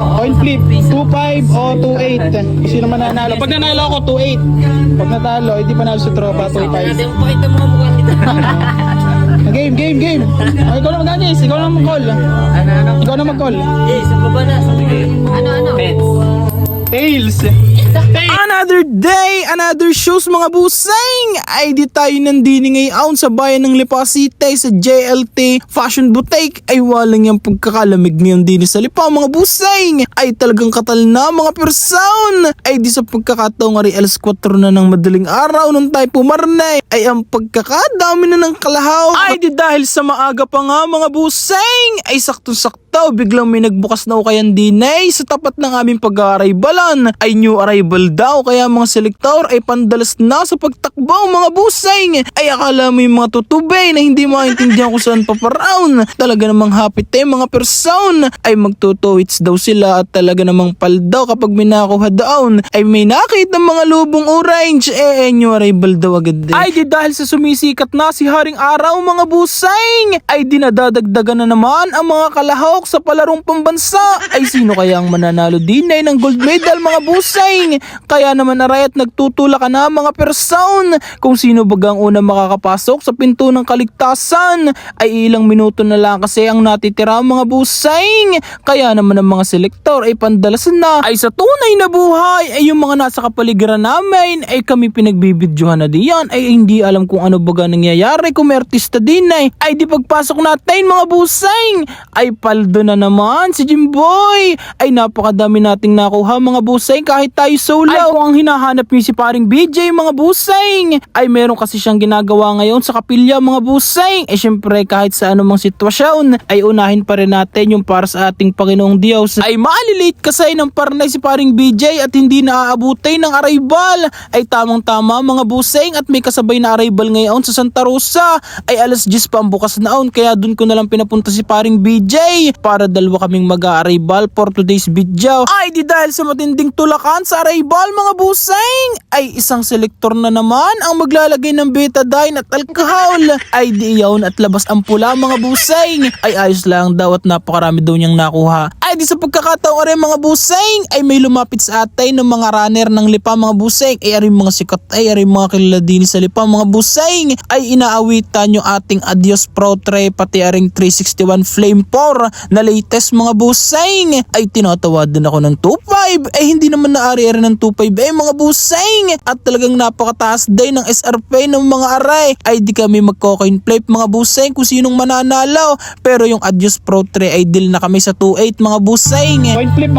Coin flip, 2.5 o 2.8. Sino man nanalo? Pag nanalo ako, 2.8. Pag natalo, hindi panalo si tropa, 2.5. Pakita mo mga mukha nito. Game. Oh, ikaw na mag-anis, ikaw na mag-call. Ikaw na mag-call. Eh, sa baba na. Ano? Tails. Another day, another shows mga busing. Ay di tayo nandini ngayon sa bayan ng Lipa City sa JLT Fashion Boutique. Ay walang yung pagkakalamig ngayon din sa Lipa mga busing. Ay talagang katal na mga person. Ay di sa pagkakataong ari alas 4 na ng madaling araw nung tayo pumarne. Ay ang pagkakadami na ng kalahaw. Ay di dahil sa maaga pa nga mga busing. Ay sakto-sakto biglang may nagbukas na ukayan din sa tapat ng aming pag-arrivalan. Ay new arrival daw kaya mga selektor ay pandalas na sa pagtakbo mga busing. Ay akala mo yung mga tutubay na hindi maintindihan kung saan paparaon. Talaga namang happy tayo mga person. Ay magtutuwits daw sila at talaga namang paldaw kapag may nakuha doon. Ay may nakita mga lubong orange. New arrival daw agad din. Ay di dahil sa sumisikat na si Haring Araw mga busing. Ay dinadadagdagan na naman ang mga kalahok sa palarong pambansa. Ay sino kaya ang mananalo din ng gold medal mga busing? Kaya naman aray at nagtutula ka na mga person kung sino bagang una makakapasok sa pinto ng kaligtasan. Ay ilang minuto na lang kasi ang natitira mga busing. Kaya naman ang mga selektor ay pandalasan na. Ay sa tunay na buhay ay yung mga nasa kapaligiran namin ay kami pinagbibidyohan na diyan. Ay hindi alam kung ano baga nangyayari kung may artista din ay di pagpasok natin mga busing. Ay paldo na naman si Jimboy. Ay napakadami nating nakuha mga busing kahit tayo solo. Ay kung ang hinahanap niyo si paring BJ mga busing. Ay meron kasi siyang ginagawa ngayon sa kapilya mga busing. Eh syempre kahit sa anumang sitwasyon ay unahin pa rin natin yung para sa ating Panginoong Diyos. Ay malilate kasi ng parnay si paring BJ at hindi naaabutin ng arrival. Ay tamang tama mga busing at may kasabay na arrival ngayon sa Santa Rosa. Ay alas 10 pa ang bukas naon kaya dun ko na lang pinapunta si paring BJ para dalawa kaming mag-arrival for today's video. Ay di dahil sa matinding tulakan sa arrival mga busing ay isang selektor na naman ang maglalagay ng betadine at alcohol. Ay di iyon at labas ang pula mga busing. Ay ayos lang daw at napakarami daw niyang nakuha. Ay di sa pagkakataon rin mga busing ay may lumapit sa atin ng mga runner ng Lipa mga busing. Ay aring mga sikat ay aring mga kilala din sa Lipa mga busing. Ay inaawitan yung ating Adios Pro 3 pati aring 361 Flame 4 na latest mga busing. Ay tinatawadan ako ng 2.5 ay hindi naman naari ng 2.5 ay mga busing. At talagang napakataas din ng SRP ng mga aray. Ay di kami magko-coin flip mga busing kung sinong mananalo. Pero yung Adios Pro 3 ay deal na kami sa 2.8 mga busing. Coin flip